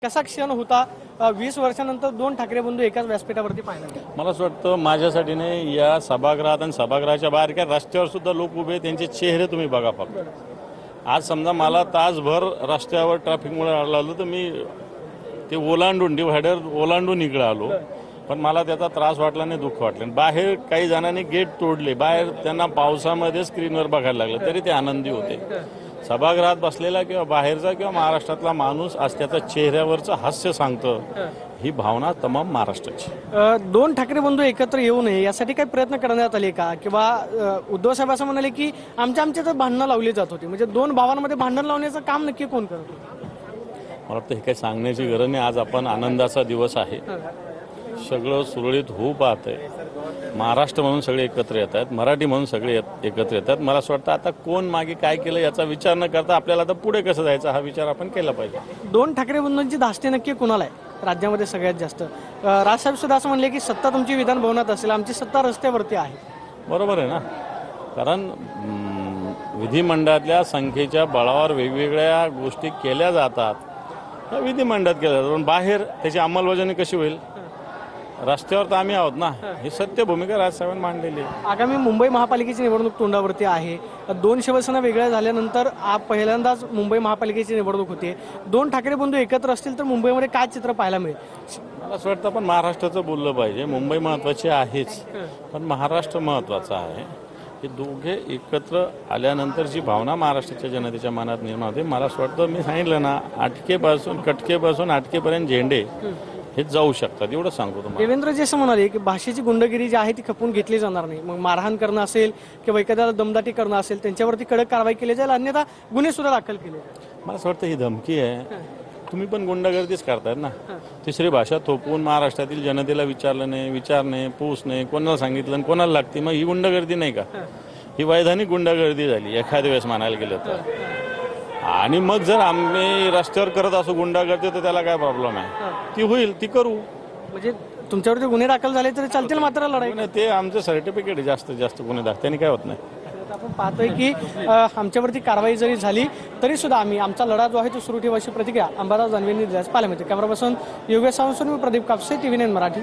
कसा क्षण होता 20 वर्षानंतर दोन ठाकरे बंधू एकाच व्यासपीठावरती पाहायला मिळाले? मला असं वाटतं माझ्यासाठी नाही, या सभागृहात आणि सभागृहाच्या बाहेर काय रस्त्यावर सुद्धा लोक उभे, त्यांचे चेहरे तुम्ही बघा फक्त. आज समजा मला तासभर रस्त्यावर ट्रॅफिकमुळे अडलं आलो तर मी ते ओलांडून डिव्हायडर ओलांडून इकडे आलो, पण मला त्याचा त्रास वाटला नाही, दुःख वाटलं. बाहेर काही जणांनी गेट तोडले, बाहेर त्यांना पावसामध्ये स्क्रीनवर बघायला लागलं तरी ते आनंदी होते. सभागृहात बसलेला किंवा बाहेरचा किंवा महाराष्ट्रातला माणूस आज त्याचा चेहऱ्यावरचं हास्य सांगतं, ही भावना तमाम महाराष्ट्राची. दोन ठाकरे बंधू एकत्र येऊ नये यासाठी काही प्रयत्न करण्यात आले का? किंवा उद्धव साहेब असं म्हणाले की आमच्या तर भांडणं लावली जात होती, म्हणजे दोन भावांमध्ये भांडण लावण्याचं काम नक्की कोण करत होतं? मला वाटतं हे काही सांगण्याची गरज नाही. आज आपण आनंदाचा दिवस आहे, सगळं सुरळीत होऊ पाहतंय. महाराष्ट्र म्हणून सगळे एकत्र येत आहेत, मराठी म्हणून सगळे एकत्र येतात. मला असं वाटतं आता कोण मागे काय केलं याचा विचार न करता आपल्याला आता पुढे कसं जायचं हा विचार आपण केला पाहिजे. दोन ठाकरे बंधूंची धास्ती नक्की कोणाला आहे राज्यामध्ये सगळ्यात जास्त? राजसाहेब सुद्धा असं म्हणले की सत्ता तुमची विधान भवनात असेल, आमची सत्ता रस्त्यावरती आहे. बरोबर आहे ना, कारण विधिमंडळातल्या संख्येच्या बळावर वेगवेगळ्या गोष्टी केल्या जातात, त्या विधिमंडळात केल्या जातात. पण बाहेर त्याची अंमलबजावणी कशी होईल? रस्त्यावर तर आम्ही आहोत ना, ही सत्य भूमिका राजसाहेबांनी मांडलेली आहे. आगामी मुंबई महापालिकेची निवडणूक तोंडावरती आहे. दोन शिवसेना वेगळ्या झाल्यानंतर पहिल्यांदाच मुंबई महापालिकेची निवडणूक होते. दोन ठाकरे बंधू एकत्र असतील तर मुंबईमध्ये काय चित्र पाहायला मिळेल? मला असं वाटतं पण महाराष्ट्राचं बोललं पाहिजे. मुंबई महत्त्वाची आहेच, पण महाराष्ट्र महत्त्वाचा आहे. हे दोघे एकत्र आल्यानंतर जी भावना महाराष्ट्राच्या जनतेच्या मनात निर्माण होते, मला असं वाटतं मी सांगितलं ना, कटकेपासून आटकेपर्यंत झेंडे हे जाऊ शकतात, एवढं सांगतो तुम्हाला. देवेंद्र जे असं म्हणाले की भाषेची गुंडगिरी जी आहे ती खपून घेतली जाणार नाही, मग मारहाण करणं असेल किंवा एखाद्याला दमदाटी करणं असेल त्यांच्यावरती कडक कारवाई केली जाईल, अन्यथा गुन्हे सुद्धा दाखल केले जाईल. मला असं वाटतं ही धमकी आहे. तुम्ही पण गुंडागर्दीच करतायत ना. तिसरी भाषा थोपवून महाराष्ट्रातील जनतेला विचारलं नाही, विचारणे पूस नाही, कोणाला सांगितलं आणि कोणाला लागते, मग ही गुंडागर्दी नाही का? ही वैधानिक गुंडागर्दी झाली एखाद्या वेळेस म्हणायला गेलं तर. आणि मग जर आम्ही रस्त्यावर करत असो गुंडागर्दी तर त्याला काय प्रॉब्लेम आहे? ती होईल, ती करू. म्हणजे तुमच्यावरती गुन्हे दाखल झाले तरी चालतील, मात्र लढाई ते आमचं सर्टिफिकेट आहे, जास्तीत जास्त गुन्हे दाखल त्यांनी काय होत नाही. आपण पाहतोय की आमच्यावरती कारवाई जरी झाली तरी सुद्धा आम्ही आमचा लढा जो आहे तो सुरू ठेवायची प्रतिक्रिया अंबादास दानवेंनी दिल्यास पाहायला मिळते. कॅमेरा पर्सन योगेश सावंत, मी प्रदीप कापसे, TV9 मराठी.